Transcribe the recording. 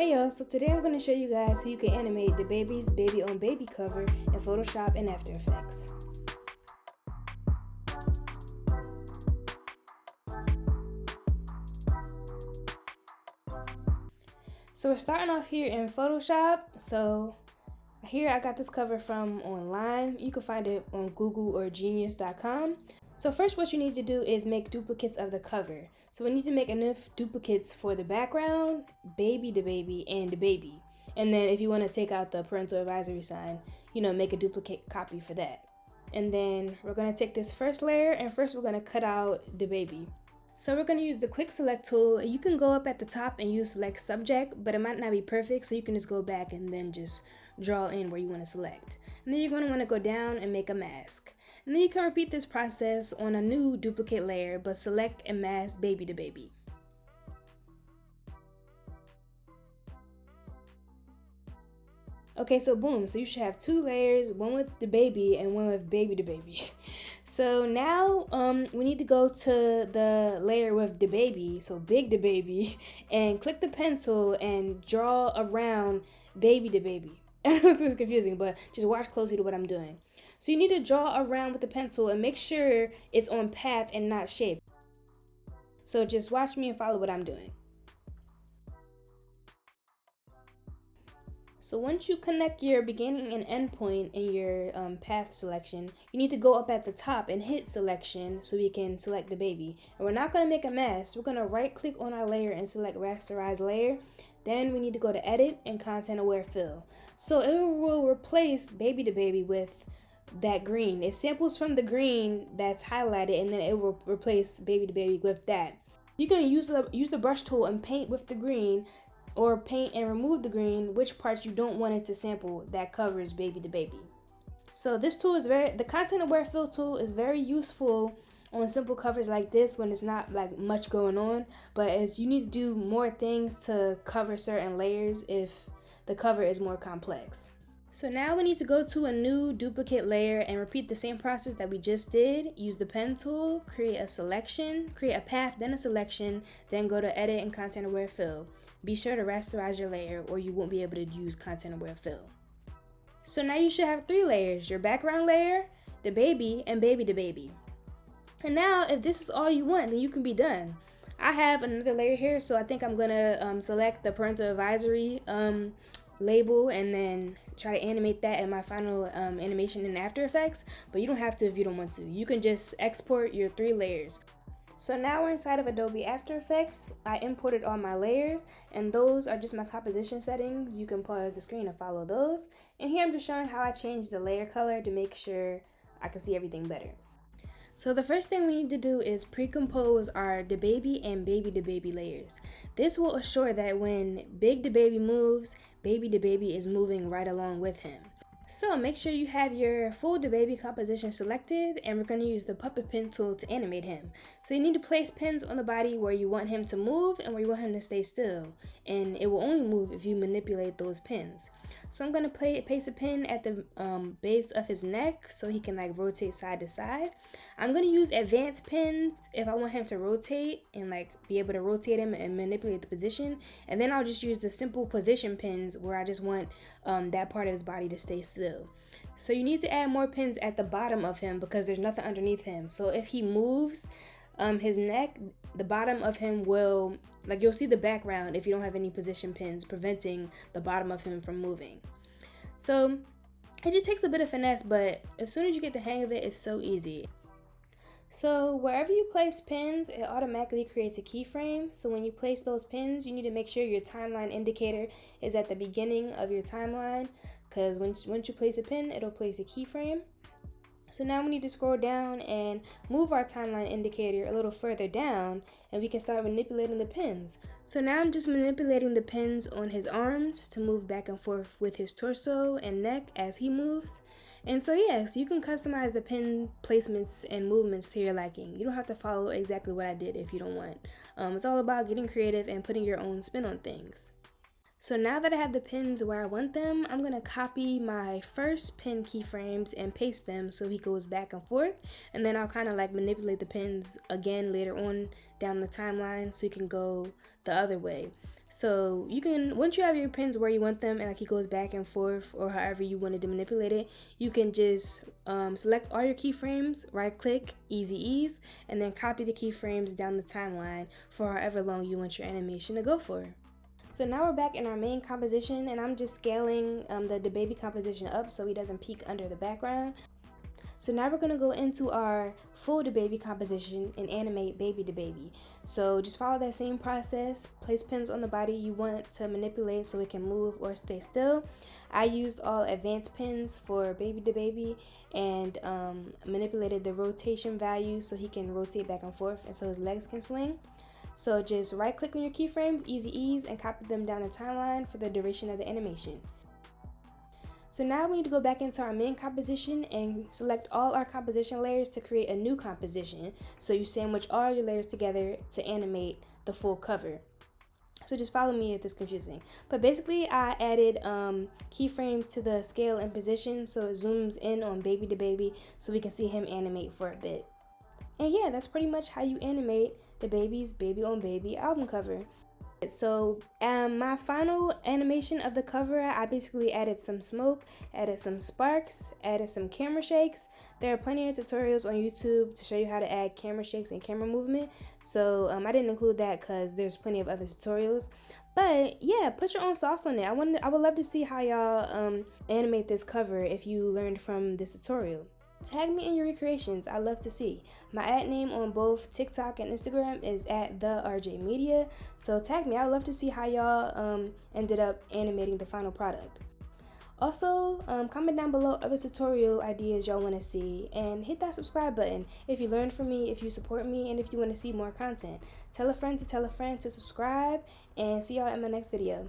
Hey y'all, so today I'm going to show you guys how you can animate Dababy's baby on baby cover in Photoshop and After Effects. So we're starting off here in Photoshop. So here I got this cover from online. You can find it on Google or genius.com. So first what you need to do is make duplicates of the cover. So we need to make enough duplicates for the background, Dababy, and the baby. And then if you want to take out the parental advisory sign, make a duplicate copy for that. And then we're going to take this first layer and first we're going to cut out the baby. So we're going to use the quick select tool. You can go up at the top and use select subject, but it might not be perfect, so you can just go back and then just draw in where you want to select. And then you're going to want to go down and make a mask. And then you can repeat this process on a new duplicate layer, but select and mask Dababy. Okay, so boom, so you should have two layers, one with the baby and one with Dababy. So now we need to go to the layer with Dababy, so big Dababy, and click the pencil and draw around Dababy. I know this is confusing, but just watch closely to what I'm doing. So you need to draw around with the pencil and make sure it's on path and not shape. So just watch me and follow what I'm doing. So once you connect your beginning and end point in your path selection, you need to go up at the top and hit selection so we can select the baby. And we're not going to make a mess. We're going to right click on our layer and select rasterize layer. Then we need to go to edit and content aware fill. So it will replace Dababy with that green. It samples from the green that's highlighted and then it will replace Dababy with that. You can use the brush tool and paint with the green, or paint and remove the green which parts you don't want it to sample that covers Dababy. So this tool is the content aware fill tool is very useful on simple covers like this when it's not like much going on, but as you need to do more things to cover certain layers if the cover is more complex. So now we need to go to a new duplicate layer and repeat the same process that we just did. Use the pen tool, create a selection, create a path, then a selection, then go to edit and content aware fill. Be sure to rasterize your layer or you won't be able to use content aware fill. So now you should have three layers, your background layer, the baby, and Dababy. And now if this is all you want, then you can be done. I have another layer here, so I think I'm gonna select the parental advisory label and then try to animate that in my final animation in After Effects, but you don't have to if you don't want to. You can just export your three layers. So now we're inside of Adobe After Effects. I imported all my layers and those are just my composition settings. You can pause the screen and follow those. And here I'm just showing how I changed the layer color to make sure I can see everything better. So the first thing we need to do is pre-compose our Dababy and Dababy layers. This will assure that when big Dababy moves, Dababy is moving right along with him. So make sure you have your full Dababy composition selected, and we're going to use the puppet pen tool to animate him. So you need to place pins on the body where you want him to move and where you want him to stay still, and it will only move if you manipulate those pins. So I'm going to place a pin at the base of his neck so he can like rotate side to side. I'm going to use advanced pins if I want him to rotate and like be able to rotate him and manipulate the position. And then I'll just use the simple position pins where I just want that part of his body to stay still. So you need to add more pins at the bottom of him because there's nothing underneath him. So if he moves his neck, the bottom of him will, like you'll see the background if you don't have any position pins preventing the bottom of him from moving. So it just takes a bit of finesse, but as soon as you get the hang of it, it's so easy. So wherever you place pins, it automatically creates a keyframe. So when you place those pins, you need to make sure your timeline indicator is at the beginning of your timeline, because once you place a pin, it'll place a keyframe. So now we need to scroll down and move our timeline indicator a little further down and we can start manipulating the pins. So now I'm just manipulating the pins on his arms to move back and forth with his torso and neck as he moves. And so yes, you can customize the pin placements and movements to your liking. You don't have to follow exactly what I did if you don't want. It's all about getting creative and putting your own spin on things. So now that I have the pins where I want them, I'm going to copy my first pin keyframes and paste them so he goes back and forth. And then I'll kind of like manipulate the pins again later on down the timeline so he can go the other way. So you can, once you have your pins where you want them and like he goes back and forth or however you wanted to manipulate it, you can just select all your keyframes, right click, easy ease, and then copy the keyframes down the timeline for however long you want your animation to go for. So now we're back in our main composition, and I'm just scaling the Dababy composition up so he doesn't peek under the background. So now we're going to go into our full Dababy composition and animate baby Dababy. So just follow that same process. Place pins on the body you want to manipulate so it can move or stay still. I used all advanced pins for baby Dababy and manipulated the rotation value so he can rotate back and forth and so his legs can swing. So just right click on your keyframes, easy ease, and copy them down the timeline for the duration of the animation. So now we need to go back into our main composition and select all our composition layers to create a new composition. So you sandwich all your layers together to animate the full cover. So just follow me if this is confusing. But basically I added keyframes to the scale and position so it zooms in on baby Dababy so we can see him animate for a bit. And yeah, that's pretty much how you animate Dababy's baby on baby album cover. So my final animation of the cover, I basically added some smoke, added some sparks, added some camera shakes. There are plenty of tutorials on YouTube to show you how to add camera shakes and camera movement. So I didn't include that because there's plenty of other tutorials. But yeah, put your own sauce on it. I would love to see how y'all animate this cover if you learned from this tutorial. Tag me in your recreations, I love to see. My ad name on both TikTok and Instagram is at the RJ Media, so tag me. I would love to see how y'all ended up animating the final product. Also, comment down below other tutorial ideas y'all want to see, and hit that subscribe button if you learned from me, if you support me, and if you want to see more content. Tell a friend to subscribe, and see y'all in my next video.